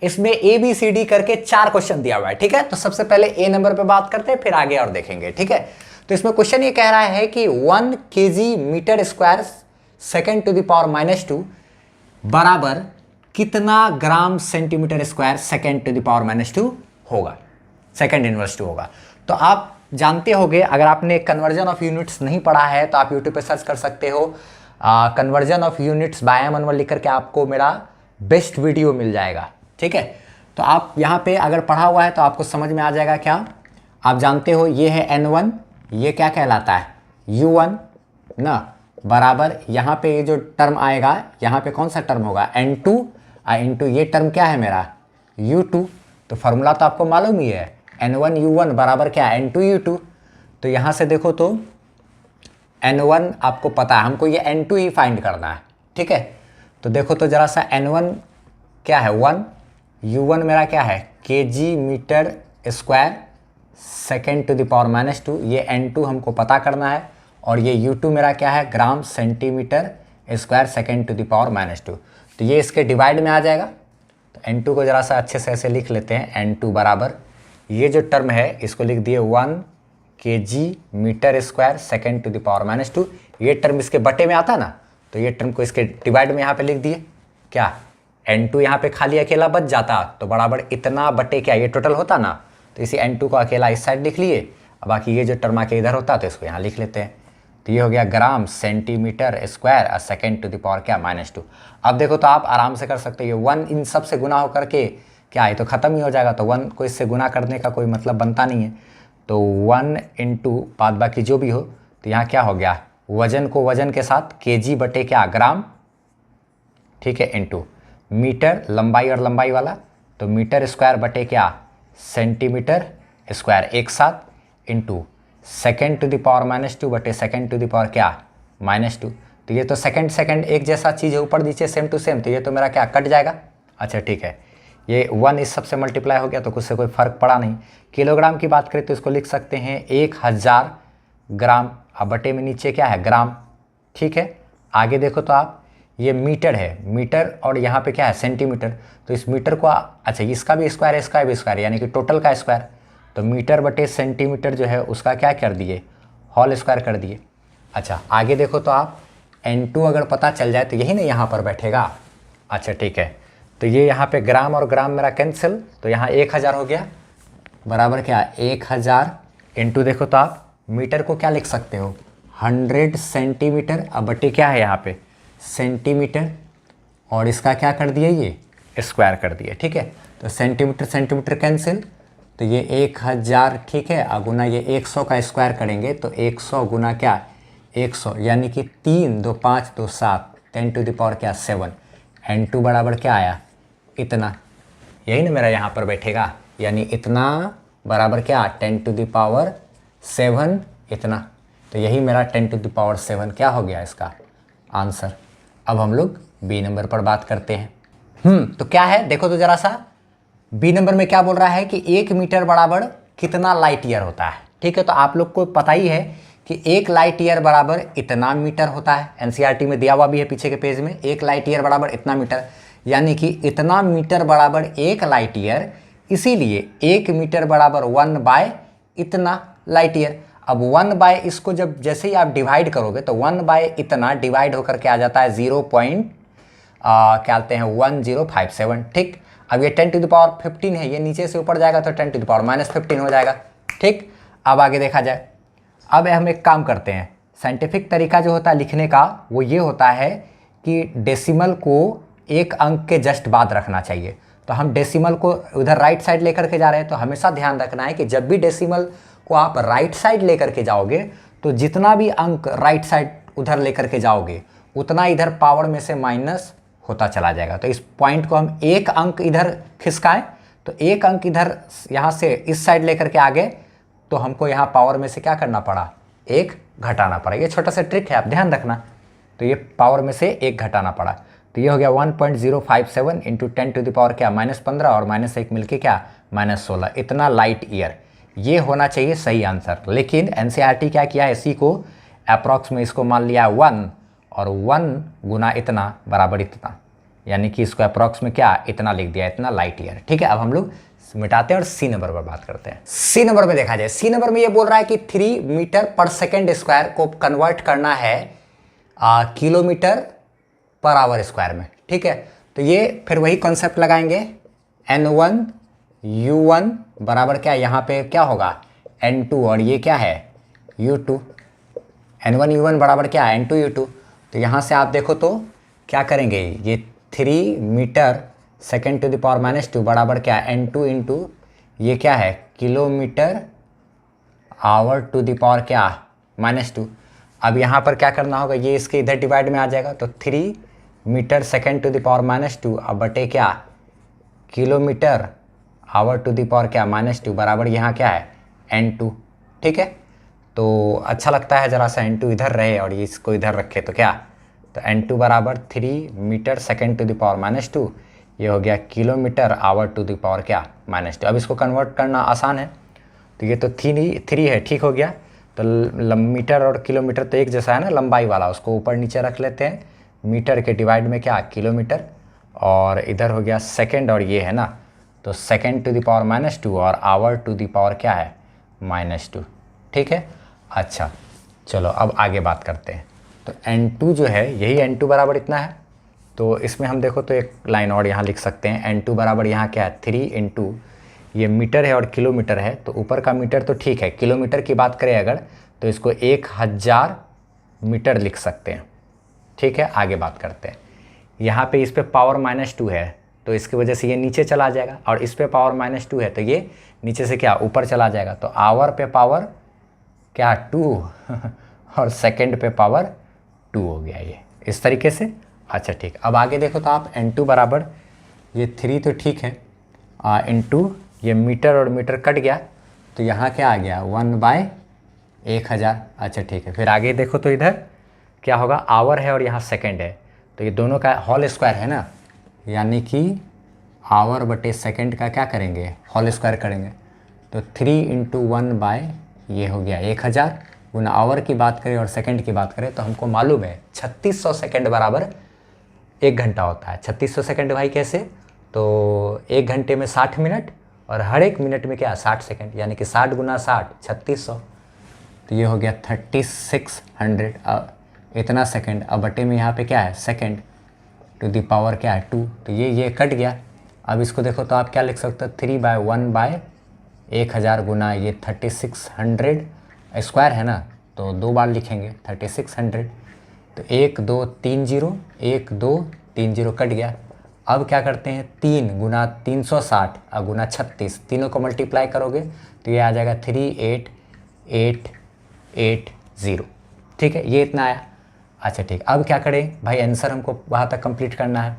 इसमें A B C D करके 4 question दिया हुआ है, ठीक है। तो सबसे पहले ए नंबर पे बात करते हैं, फिर आगे और देखेंगे, ठीक है। तो इसमें क्वेश्चन ये कह रहा है कि 1 kg metre square second to the power -2 बराबर कितना gram centimetre square second to the power -2 होगा, सेकेंड इनवर्स 2 होगा। तो आप जानते होंगे, अगर आपने कन्वर्जन ऑफ यूनिट्स नहीं पढ़ा है तो आप यूट्यूब पे सर्च कर सकते हो, कन्वर्जन ऑफ यूनिट्स बाय मनवर लिख करके आपको मेरा बेस्ट वीडियो मिल जाएगा, ठीक है। तो आप यहाँ पे अगर पढ़ा हुआ है तो आपको समझ में आ जाएगा। क्या आप जानते हो, ये है N1, ये क्या कहलाता है U1 ना, बराबर यहाँ पे ये जो टर्म आएगा, यहाँ पे कौन सा टर्म होगा N2 इंटू ये टर्म क्या है मेरा U2। तो फार्मूला तो आपको मालूम ही है, N1 U1 बराबर क्या है N2 U2। तो यहाँ से देखो तो N1 आपको पता है, हमको ये N2 ही फाइंड करना है, ठीक है। तो देखो तो जरा सा N1 क्या है 1, U1 मेरा क्या है kg metre square second to the power -2, ये N2 हमको पता करना है, और ये U2 मेरा क्या है gram centimetre square second to the power -2। तो ये इसके डिवाइड में आ जाएगा। तो N2 को जरा सा अच्छे से ऐसे लिख लेते हैं, N2 बराबर ये जो टर्म है इसको लिख दिए 1 kg metre square second to the power -2। ये टर्म इसके बटे में आता ना, तो ये टर्म को इसके डिवाइड में यहाँ पे लिख दिए। क्या N2 यहाँ पे खाली अकेला बच जाता तो बराबर इतना बटे क्या ये टोटल होता ना, तो इसी N2 को अकेला इस साइड लिख लिए, अब बाकी ये जो टर्म आके इधर होता तो इसको यहाँ लिख लेते हैं। तो ये हो गया gram centimetre square second to the power क्या -2। अब देखो तो आप आराम से कर सकते हो, ये 1 इन सब से गुना होकर के क्या ये तो ख़त्म ही हो जाएगा, तो 1 को इससे गुना करने का कोई मतलब बनता नहीं है। तो 1 इंटू बाद बाकी जो भी हो, तो यहाँ क्या हो गया वजन को वजन के साथ kg बटे क्या ग्राम, ठीक है, इंटू मीटर लंबाई और लंबाई वाला, तो मीटर स्क्वायर बटे क्या सेंटीमीटर स्क्वायर एक साथ, into second to the power -2 बटे सेकेंड टू द पावर क्या -2। तो ये तो सेकेंड सेकेंड एक जैसा चीज़ है, ऊपर नीचे सेम टू सेम, तो ये तो मेरा क्या कट जाएगा। अच्छा ठीक है, ये 1 इस सबसे मल्टीप्लाई हो गया तो कुछ से कोई फ़र्क पड़ा नहीं। किलोग्राम की बात करें तो इसको लिख सकते हैं 1000 ग्राम, अब बटे में नीचे क्या है ग्राम, ठीक है। आगे देखो तो आप ये मीटर है, मीटर और यहाँ पे क्या है सेंटीमीटर, तो इस मीटर को अच्छा इसका भी स्क्वायर है, इसका भी स्क्वायर, यानी कि टोटल का स्क्वायर, तो मीटर बटे सेंटीमीटर जो है उसका क्या कर दिए होल स्क्वायर कर दिए। अच्छा आगे देखो तो आप N2 अगर पता चल जाए तो यही ना यहाँ पर बैठेगा। अच्छा ठीक है, तो ये यहाँ पे ग्राम और ग्राम मेरा कैंसिल, तो यहाँ 1000 हो गया बराबर क्या 1000 इंटू देखो तो आप मीटर को क्या लिख सकते हो 100 सेंटीमीटर, अब बटे क्या है यहाँ पे सेंटीमीटर, और इसका क्या कर दिए ये स्क्वायर कर दिए, ठीक है। तो सेंटीमीटर सेंटीमीटर कैंसिल, तो ये 1000 ठीक है, गुना ये 100 का स्क्वायर करेंगे तो 100 गुना क्या 100, यानी कि 3 2 5 2 7 10 टू द पावर क्या 7। N2 बराबर क्या आया इतना, यही ना मेरा यहाँ पर बैठेगा, यानी इतना बराबर क्या 10 टू द पावर 7 इतना, तो यही मेरा 10 टू द पावर 7 क्या हो गया इसका आंसर। अब हम लोग बी नंबर पर बात करते हैं। तो क्या है देखो तो जरा सा, बी नंबर में क्या बोल रहा है कि 1 मीटर बराबर कितना लाइट ईयर होता है, ठीक है। तो आप लोग को पता ही है कि 1 लाइट ईयर बराबर इतना मीटर होता है, एनसीईआरटी में दिया हुआ भी है पीछे के पेज में, 1 लाइट ईयर बराबर इतना मीटर, यानी कि इतना मीटर बराबर 1 लाइट ईयर, इसीलिए 1 मीटर बराबर 1 बाय इतना लाइट ईयर। अब 1 बाय इसको जब जैसे ही आप डिवाइड करोगे तो 1 बाय इतना डिवाइड होकर के आ जाता है 0. क्या आते हैं 1057, ठीक। अब ये 10 टू द पावर 15 है, ये नीचे से ऊपर जाएगा तो 10 टू द पावर -15 हो जाएगा, ठीक। अब आगे देखा जाए, अब हम एक काम करते हैं, साइंटिफिक तरीका जो होता है लिखने का वो ये होता है कि डेसिमल को एक अंक के जस्ट बाद रखना चाहिए। तो हम डेसिमल को उधर राइट साइड लेकर के जा रहे हैं, तो हमेशा ध्यान रखना है कि जब भी डेसिमल को आप राइट साइड लेकर के जाओगे तो जितना भी अंक राइट साइड उधर लेकर के जाओगे उतना इधर पावर में से माइनस होता चला जाएगा। तो इस पॉइंट को हम एक अंक इधर खिसकाएं तो एक अंक इधर यहाँ से इस साइड लेकर के आगे, तो हमको यहाँ पावर में से क्या करना पड़ा 1 घटाना पड़ा। ये छोटा सा ट्रिक है, आप ध्यान रखना। तो ये पावर में से 1 घटाना पड़ा, तो ये हो गया 1.057 इंटू 10 टू द पावर क्या -15 और -1 मिलके क्या -16, इतना लाइट ईयर। ये होना चाहिए सही आंसर, लेकिन एनसीईआरटी क्या किया इसी को अप्रॉक्स में इसको मान लिया 1 और 1 गुना इतना बराबर इतना, यानी कि इसको अप्रॉक्स में क्या इतना लिख दिया, इतना लाइट ईयर। ठीक है, अब हम लोग मिटाते हैं और सी नंबर पर बात करते हैं। सी नंबर में देखा जाए, सी नंबर में ये बोल रहा है कि 3 मीटर पर सेकेंड स्क्वायर को कन्वर्ट करना है किलोमीटर पर आवर स्क्वायर में। ठीक है, तो ये फिर वही कॉन्सेप्ट लगाएंगे, N1 U1 बराबर क्या, यहाँ पे क्या होगा N2 और ये क्या है U2। N1 U1 बराबर क्या है N2 U2। तो यहाँ से आप देखो तो क्या करेंगे, ये 3 metre second to the power -2 बराबर क्या N2 इंटू ये क्या है kilometre hour to the power क्या -2। अब यहाँ पर क्या करना होगा, ये इसके इधर डिवाइड में आ जाएगा, तो 3 metre second to the power -2 अब बटे क्या kilometre hour to the power क्या -2 बराबर यहाँ क्या है N2। ठीक है, तो अच्छा लगता है जरा सा N2 इधर रहे और ये इसको इधर रखे तो क्या, तो N2 बराबर 3 metre second to the power -2, ये हो गया kilometre hour to the power क्या -2। अब इसको कन्वर्ट करना आसान है, तो ये तो 3 है, ठीक हो गया। तो मीटर और किलोमीटर तो एक जैसा है ना, लंबाई वाला, उसको ऊपर नीचे रख लेते हैं, मीटर के डिवाइड में क्या किलोमीटर, और इधर हो गया सेकेंड और ये है ना, तो सेकेंड टू द पावर -2 और आवर टू द पावर क्या है -2। ठीक है, अच्छा चलो अब आगे बात करते हैं। तो N2 जो है यही N2 बराबर इतना है, तो इसमें हम देखो तो एक लाइन और यहाँ लिख सकते हैं, N2 बराबर यहाँ क्या है 3 इंटू ये मीटर है और किलोमीटर है, तो ऊपर का मीटर तो ठीक है, किलोमीटर की बात करें अगर तो इसको 1000 मीटर लिख सकते हैं। ठीक है, आगे बात करते हैं। यहाँ पे इस पे पावर -2 है तो इसकी वजह से ये नीचे चला जाएगा, और इस पे पावर -2 है तो ये नीचे से क्या ऊपर चला जाएगा, तो आवर पे पावर क्या 2 और सेकेंड पे पावर 2 हो गया ये इस तरीके से। अच्छा ठीक, अब आगे देखो तो आप N2 बराबर ये 3 तो ठीक है इंटू ये मीटर और मीटर कट गया, तो यहाँ क्या आ गया 1/1000। अच्छा ठीक है, फिर आगे देखो तो इधर क्या होगा, आवर है और यहाँ सेकेंड है, तो ये दोनों का होल स्क्वायर है ना, यानी कि आवर बटे सेकेंड का क्या करेंगे होल स्क्वायर करेंगे, तो 3 इंटू 1 ये हो गया 1000 गुना आवर की बात करें और सेकंड की बात करें तो हमको मालूम है 3600 सेकंड बराबर 1 घंटा होता है। 3600 सेकंड भाई कैसे, तो 1 घंटे में 60 मिनट और हर एक मिनट में क्या 60 सेकंड, यानी कि 60 गुना 60 3600, तो ये हो गया 3600 इतना सेकंड। अब बटे में यहाँ पे क्या है सेकंड टू द पावर क्या है 2, तो ये कट गया। अब इसको देखो तो आप क्या लिख सकते हो 3/1/1000 गुना ये 3600 स्क्वायर है ना, तो 2 बार लिखेंगे 3600, तो 1 2 3 0 1 2 3 0 कट गया। अब क्या करते हैं 3 गुना 360 और गुना 36 तीनों को मल्टीप्लाई करोगे तो ये आ जाएगा 38880। ठीक है, ये इतना आया। अच्छा ठीक, अब क्या करें भाई, आंसर हमको वहाँ तक कंप्लीट करना है,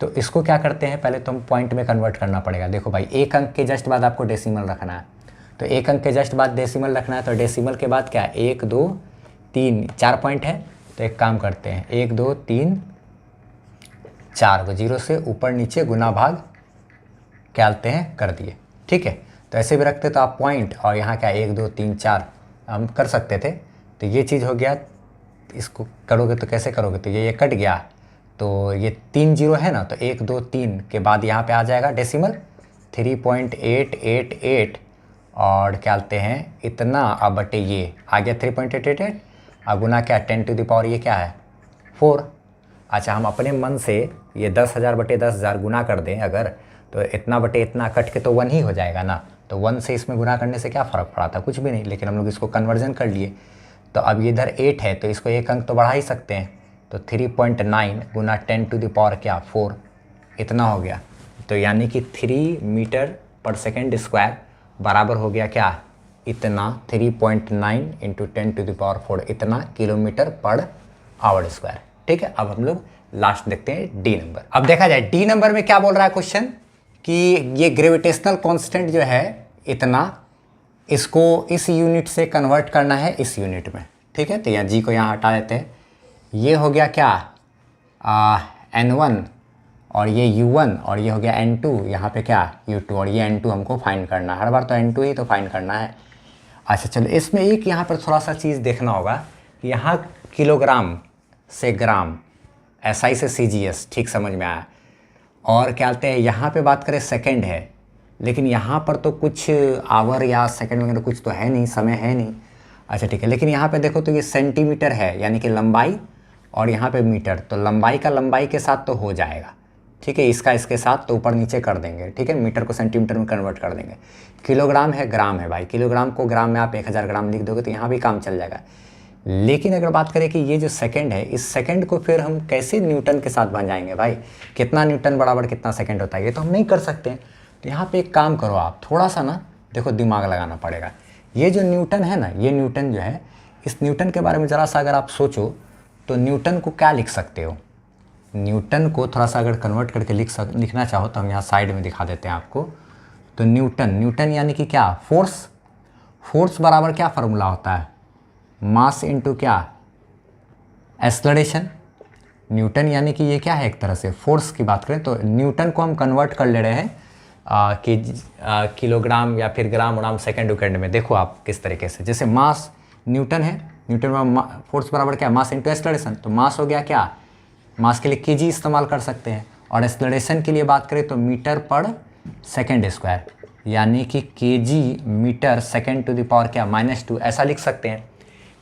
तो इसको क्या करते हैं पहले तो हम पॉइंट में कन्वर्ट करना पड़ेगा। देखो भाई, एक अंक के जस्ट बाद आपको डेसिमल रखना है, तो एक अंक के जस्ट बाद डेसिमल रखना है, तो डेसिमल के बाद क्या 1 2 3 4 पॉइंट है, तो एक काम करते हैं 1 2 3 4 को 0 से ऊपर नीचे गुना भाग क्या करते हैं कर दिए। ठीक है, तो ऐसे भी रखते तो आप पॉइंट और यहाँ क्या 1 2 3 4 हम कर सकते थे, तो ये चीज़ हो गया। इसको करोगे तो कैसे करोगे, तो ये कट गया, तो ये 3 0 है ना, तो 1 2 3 के बाद यहाँ पे आ जाएगा डेसिमल 3.888 और क्या बोलते हैं इतना, अब बटे ये आ गया 3.888 और गुना क्या 10 टू द पावर ये क्या है 4। अच्छा, हम अपने मन से ये 10,000 बटे 10,000 गुना कर दें अगर, तो इतना बटे इतना कट के तो 1 ही हो जाएगा ना, तो 1 से इसमें गुना करने से क्या फ़र्क पड़ा था, कुछ भी नहीं, लेकिन हम लोग इसको कन्वर्जन कर लिए। तो अब ये इधर 8 है तो इसको एक अंक तो बढ़ा ही सकते हैं, तो 3.9 गुना 10 टू द पावर क्या 4 इतना हो गया। तो यानी कि 3 मीटर पर सेकेंड स्क्वायर बराबर हो गया क्या इतना 3.9 इंटू 10 टू द पावर 4 इतना किलोमीटर पर आवर स्क्वायर। ठीक है, अब हम लोग लास्ट देखते हैं डी नंबर। अब देखा जाए डी नंबर में क्या बोल रहा है क्वेश्चन कि ये ग्रेविटेशनल कांस्टेंट जो है इतना, इसको इस यूनिट से कन्वर्ट करना है इस यूनिट में। ठीक है, तो यहाँ जी को यहाँ हटा देते हैं, ये हो गया क्या N1 और ये U1 और ये हो गया N2, यहाँ पे क्या U2 और ये N2 हमको फाइंड करना है, हर बार तो N2 ही तो फाइंड करना है। अच्छा चलो, इसमें एक यहाँ पर थोड़ा सा चीज़ देखना होगा कि यहाँ किलोग्राम से ग्राम SI से CGS ठीक समझ में आया, और क्या कहते हैं, यहाँ पे बात करें सेकंड है, लेकिन यहाँ पर तो कुछ आवर या सेकंड वगैरह कुछ तो है नहीं, समय है नहीं। अच्छा ठीक है, लेकिन यहाँ पे देखो तो ये सेंटीमीटर है, यानी कि लंबाई, और यहाँ पे मीटर, तो लंबाई का लंबाई के साथ तो हो जाएगा, ठीक है, इसका इसके साथ तो ऊपर नीचे कर देंगे, ठीक है, मीटर को सेंटीमीटर में कन्वर्ट कर देंगे। किलोग्राम है, ग्राम है भाई, किलोग्राम को ग्राम में आप 1000 ग्राम लिख दोगे तो यहाँ भी काम चल जाएगा। लेकिन अगर बात करें कि ये जो सेकंड है, इस सेकंड को फिर हम कैसे न्यूटन के साथ बन भाई, कितना न्यूटन बराबर कितना सेकंड होता है, ये तो हम नहीं कर सकते हैं। तो यहाँ पे एक काम करो आप, थोड़ा सा ना देखो दिमाग लगाना पड़ेगा। ये जो न्यूटन है ना, ये न्यूटन जो है, इस न्यूटन के बारे में ज़रा सा अगर आप सोचो तो न्यूटन को क्या लिख सकते हो, न्यूटन को थोड़ा सा अगर कन्वर्ट करके लिखना चाहो तो हम यहाँ साइड में दिखा देते हैं आपको। तो न्यूटन यानी कि क्या, फोर्स बराबर क्या फार्मूला होता है, मास इनटू क्या, एक्सेलरेशन। न्यूटन यानी कि ये क्या है, एक तरह से फोर्स की बात करें तो न्यूटन को हम कन्वर्ट कर ले रहे हैं कि किलोग्राम या फिर ग्राम उड़ाम सेकंड उकेंड में। देखो आप किस तरीके से, जैसे मास न्यूटन है, न्यूटन में फोर्स बराबर क्या, मास इनटू एक्सेलरेशन, तो मास हो गया क्या, मास के लिए केजी इस्तेमाल कर सकते हैं, और एक्सेलरेशन के लिए बात करें तो मीटर पर सेकंड स्क्वायर, यानी कि KG metre second to the power क्या, -2, ऐसा लिख सकते हैं।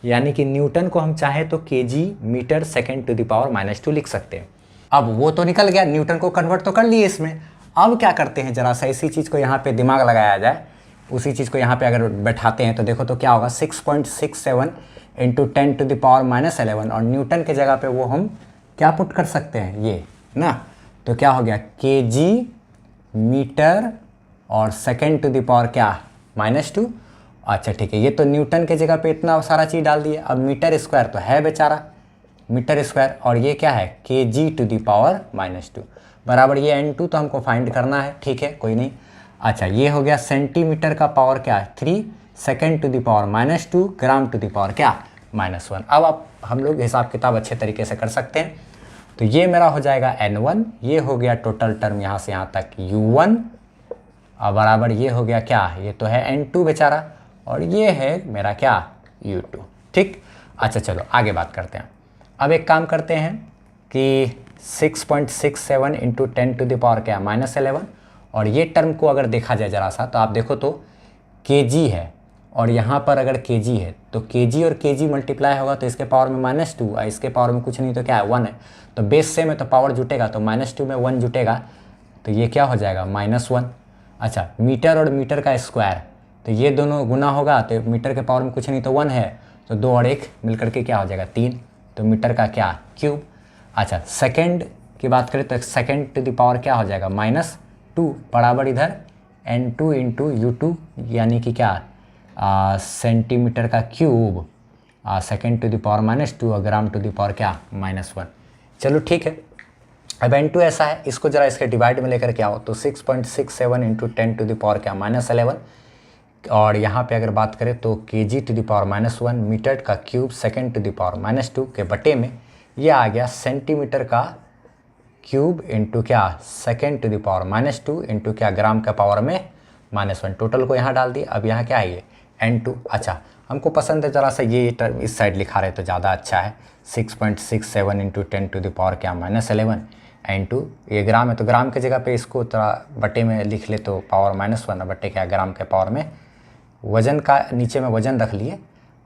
यानी कि न्यूटन को हम चाहें तो KG metre second to the power -2 लिख सकते हैं। अब वो तो निकल गया, न्यूटन को कन्वर्ट तो कर लिए इसमें। अब क्या करते हैं, जरा सा इसी चीज़ को यहाँ पे दिमाग लगाया जाए, उसी चीज़ को यहाँ पे अगर बैठाते हैं तो देखो तो क्या होगा, 6.67 × 10 टू द पावर -11, और न्यूटन के जगह पे वो हम क्या पुट कर सकते हैं, ये ना, तो क्या हो गया, केजी मीटर और सेकंड टू द पावर क्या, -2। अच्छा ठीक है, ये तो न्यूटन के जगह पे इतना सारा चीज़ डाल दिए। अब मीटर स्क्वायर तो है बेचारा, मीटर स्क्वायर, और ये क्या है, केजी टू द पावर -2 बराबर ये n2 तो हमको फाइंड करना है, ठीक है, कोई नहीं। अच्छा ये हो गया सेंटीमीटर का पावर क्या, 3 second to the power -2 gram to the power क्या, -1। अब आप हम लोग हिसाब किताब अच्छे तरीके से कर सकते हैं। तो ये मेरा हो जाएगा n1, ये हो गया टोटल टर्म यहाँ से यहाँ तक u1, और बराबर ये हो गया क्या, ये तो है n2 बेचारा, और ये है मेरा क्या, u2, ठीक। अच्छा चलो आगे बात करते हैं। अब एक काम करते हैं कि 6.67 × 10 टू द पावर क्या, -11, और ये टर्म को अगर देखा जाए ज़रा सा तो आप देखो तो kg है, और यहाँ पर अगर kg है तो kg और kg मल्टीप्लाई होगा तो इसके पावर में -2, और इसके पावर में कुछ नहीं तो क्या है, 1 है, तो बेस से में तो पावर जुटेगा, तो -2 में 1 जुटेगा, तो ये क्या हो जाएगा, -1। अच्छा मीटर और मीटर का स्क्वायर, तो ये दोनों गुना होगा, तो मीटर के पावर में कुछ नहीं तो 1 है, तो 2 और 1 मिलकर के क्या हो जाएगा, 3, तो मीटर का क्या, क्यूब। अच्छा सेकंड की बात करें तो सेकंड टू द पावर क्या हो जाएगा, -2 बराबर इधर n2 × u2, यानी कि क्या, सेंटीमीटर का cube, second to the power -2 और ग्राम टू द पावर क्या, -1। चलो ठीक है, अब n2 ऐसा है, इसको जरा इसके डिवाइड में लेकर के आओ, तो 6.67 × 10 टू द पावर क्या, -11, और यहाँ पे अगर बात करें तो kg to the power -1 metre का cube second to the power -2 के बटे में ये आ गया सेंटीमीटर का क्यूब इंटू क्या, second to the power -2 into क्या, ग्राम का पावर में -1, टोटल को यहाँ डाल दिए। अब यहाँ क्या है, ये n2। अच्छा हमको पसंद है ज़रा सा ये टर्म इस साइड लिखा रहे तो ज़्यादा अच्छा है, 6.67 × 10 टू द पावर क्या, -11 n2, ये ग्राम है तो ग्राम की जगह पे इसको थोड़ा बटे में लिख ले तो पावर -1, बटे क्या, ग्राम के पावर में, वज़न का नीचे में वज़न रख लिए,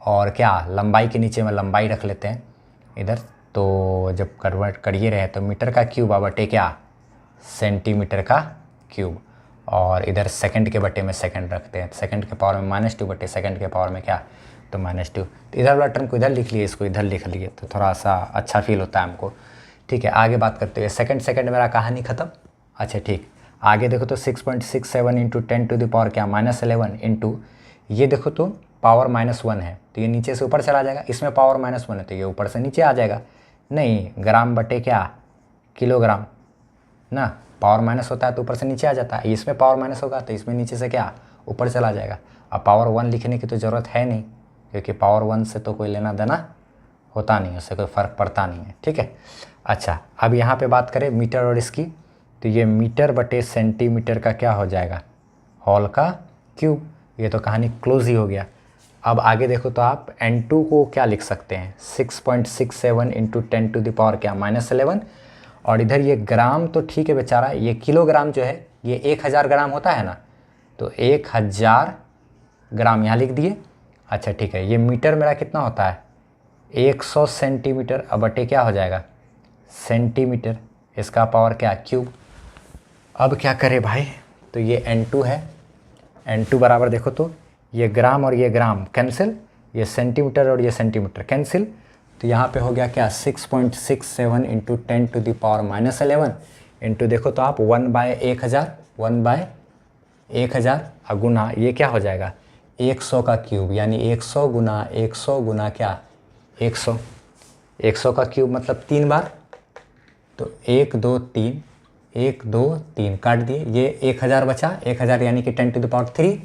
और क्या लंबाई के नीचे में लंबाई रख लेते हैं इधर, तो जब कन्वर्ट करिए रहे तो मीटर का क्यूब बटे क्या, सेंटीमीटर का क्यूब, और इधर सेकंड के बटे में सेकंड रखते हैं, सेकंड के पावर में -2 बटे सेकंड के पावर में क्या, तो -2, तो इधर वाला टर्म को इधर लिख लिए, इसको इधर लिख लिए, तो थोड़ा सा अच्छा फील होता है हमको, ठीक है। आगे बात करते हैं, सेकंड मेरा कहानी ख़त्म। अच्छा ठीक, आगे देखो तो 6.67 × 10 टू द पावर क्या, -11 इंटू, ये देखो तो पावर -1 है तो ये नीचे से ऊपर चला जाएगा, इसमें पावर -1 है तो ये ऊपर से नीचे आ जाएगा, नहीं ग्राम बटे क्या, किलोग्राम ना, पावर माइनस होता है तो ऊपर से नीचे आ जाता है, इसमें पावर माइनस होगा तो इसमें नीचे से क्या, ऊपर चला जाएगा। अब पावर 1 लिखने की तो ज़रूरत है नहीं, क्योंकि पावर 1 से तो कोई लेना देना होता नहीं, उससे कोई फ़र्क पड़ता नहीं है, ठीक है। अच्छा अब यहाँ पे बात करें मीटर और इसकी, तो ये मीटर बटे सेंटीमीटर का क्या हो जाएगा, हॉल का क्यूब, ये तो कहानी क्लोज ही हो गया। अब आगे देखो तो आप n2 को क्या लिख सकते हैं, 6.67 × 10 टू द पावर क्या, -11, और इधर ये ग्राम तो ठीक है बेचारा, ये किलोग्राम जो है ये 1000 ग्राम होता है ना, तो 1000 ग्राम यहाँ लिख दिए। अच्छा ठीक है, ये मीटर मेरा कितना होता है 100 सेंटीमीटर, अब बटे क्या हो जाएगा सेंटीमीटर, इसका पावर क्या क्यूब। अब क्या करें भाई, तो ये N2 है, N2 बराबर देखो तो ये ग्राम और ये ग्राम कैंसिल, ये सेंटीमीटर और ये सेंटीमीटर कैंसिल, तो यहाँ पे हो गया क्या 6.67 into 10 to the power -11 into देखो तो आप 1/1000, 1/1000 गुना ये क्या हो जाएगा 100 का क्यूब, यानी 100 गुना क्या 100, 100 का क्यूब मतलब 3 बार, तो 1 2 3 1 2 3 काट दिए, ये 1000 बचा, 1000 यानी कि 10 टू द पावर 3,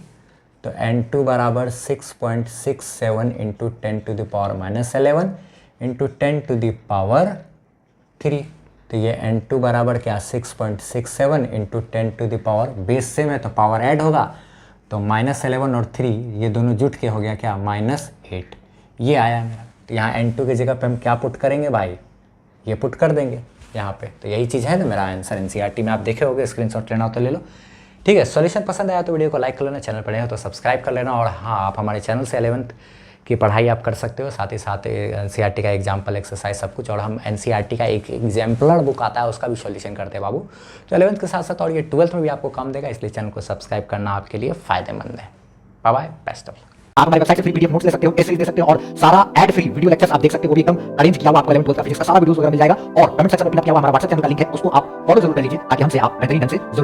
तो N2 बराबर 6.67 into 10 to the power -11 into 10 to the power 3, तो ये N2 बराबर क्या 6.67 into 10 to the power, base से में तो पावर ऐड होगा, तो -11 और 3 ये दोनों जुट के हो गया क्या -8, ये आया मेरा। तो यहाँ N2 की जगह पे हम क्या पुट करेंगे भाई, ये पुट कर देंगे यहाँ पे, तो यही चीज़ है ना मेरा आंसर। एनसीईआरटी में आप देखे होगे, स्क्रीनशॉट लेना हो तो ले लो। ठीक है, सॉल्यूशन पसंद आया तो वीडियो को लाइक कर लेना, चैनल पर हो तो सब्सक्राइब कर लेना, और हाँ आप हमारे चैनल से 11th की पढ़ाई आप कर सकते हो, साथ ही साथ एनसीईआरटी का एग्जाम्पल एक्सरसाइज सब कुछ, और हम एनसीईआरटी का एक एग्जाम्पलर बुक आता है उसका भी सॉल्यूशन करते हैं बाबू। तो 11th के साथ साथ और ये 12th में भी आपको काम देगा, इसलिए चैनल को सब्सक्राइब करना आपके लिए फ़ायदेमंद है। Bye bye, best of luck. आप हमारी वेबसाइट से फ्री पीडीएफ नोट्स ले सकते हो, टेस्ट सीरीज दे सकते हो, और सारा एड फ्री वीडियो लेक्चर्स आप देख सकते हो, वो भी एकदम अरेंज किया हुआ आपको 11th 12th का फिजिक्स का सारा वीडियोस वगैरह मिल जाएगा। और कमेंट सेक्शन में पिन किया हुआ हमारा व्हाट्सएप चैनल का लिंक है, उसको आप फॉलो जरूर कर लीजिए ताकि हमसे आप बेहतरीन ढंग से जुड़